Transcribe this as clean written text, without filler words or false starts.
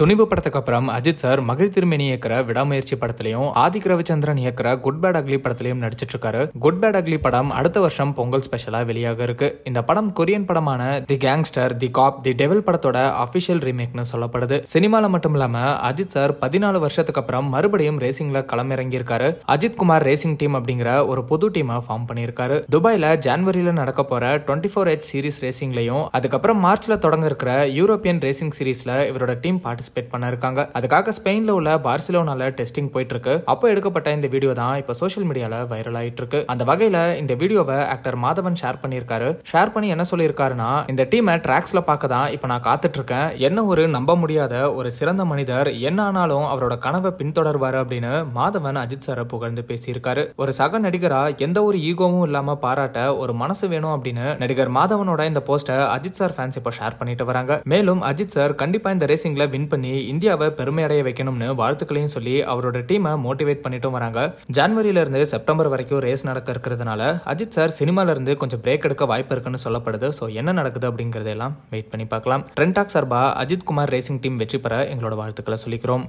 துணிவு படத்துக்கு அப்புறம் அஜித் சார் மகிழ் திருமேனி இயக்கிற விடாமுயற்சி படத்திலையும் ஆதிக் ரவிச்சந்திரன் இயக்கிற குட் பேட் அக்லி படத்திலையும் நடிச்சிட்டு இருக்காரு. குட் பேட் அக்லி படம் அடுத்த வருஷம் பொங்கல் ஸ்பெஷலா வெளியாக இருக்கு. இந்த படம் கொரியன் படமான the gangster, the cop, the devil படத்தோட அபிஷியல் ரீமேக்னு சொல்லப்படுது. சினிமால மட்டும் இல்லாம அஜித் சார் 14 வருஷத்துக்கு அப்புறம் மறுபடியும் ரேசிங்ல களமிறங்கி இருக்காரு. அஜித் குமார் ரேசிங் டீம் அப்படிங்கிற ஒரு புது டீமை ஃபார்ம் பண்ணியிருக்காரு. துபாயில ஜனவரியில நடக்க போற 24H சீரிஸ் ரேசிங்லயும் அதுக்கப்புறம் மார்ச்ல தொடங்க இருக்கிற யூரோப்பியன் ரேசிங் சீரிஸ்ல இவரோட டீம் பார்ட்டிசிபேட் பண்ண இருக்காங்க. அதுக்காக ஸ்பெயின்ல உள்ள பார்சிலோனால டெஸ்டிங் போயிட்டு இருக்கு. அப்போ எடுக்கப்பட்ட இந்த வீடியோ தான் இப்ப சோஷியல் மீடியால வைரல் ஆயிட்டு இருக்கு. அந்த வகையில இந்த வீடியோவை ஆக்டர் மாதவன் ஷேர் பண்ணியிருக்காரு. ஷேர் பண்ணி என்ன சொல்லியிருக்காருன்னா, இந்த டீமை ட்ராக்ஸ்ல பார்க்க தான் இப்ப நான் காத்துட்டு இருக்கேன். என்ன ஒரு நம்ப முடியாத ஒரு சிறந்த மனிதர், என்ன ஆனாலும் அவரோட கனவை பின்தொடர்வாரு அப்படின்னு மாதவன் அஜித் சாரை புகழ்ந்து பேசியிருக்காரு. ஒரு சக நடிகரா எந்த ஒரு ஈகோவும் இல்லாம பாராட்ட ஒரு மனசு வேணும் அப்படின்னு நடிகர் மாதவனோட இந்த போஸ்டை அஜித் சார் ஃபேன்ஸ் இப்போ ஷேர் பண்ணிட்டு வராங்க. மேலும் அஜித் சார் கண்டிப்பா இந்த ரேசிங்ல வின் பண்ணி இந்தியாவை பெருமையடைய வைக்கணும்னு வாழ்த்துக்களையும் சொல்லி அவரோட டீமை மோட்டிவேட் பண்ணிட்டும் வராங்க. ஜனவரியில இருந்து செப்டம்பர் வரைக்கும் ரேஸ் நடக்க இருக்கிறதுனால அஜித் சார் சினிமால இருந்து கொஞ்சம் பிரேக் எடுக்க வாய்ப்பு இருக்குன்னு சொல்லப்படுது. ஸோ என்ன நடக்குது அப்படிங்கறதெல்லாம் வெயிட் பண்ணி பார்க்கலாம். ட்ரெண்ட் டாக் சார்பா அஜித் குமார் ரேசிங் டீம் வெற்றி பெற எங்களோட வாழ்த்துக்களை சொல்லிக்கிறோம்.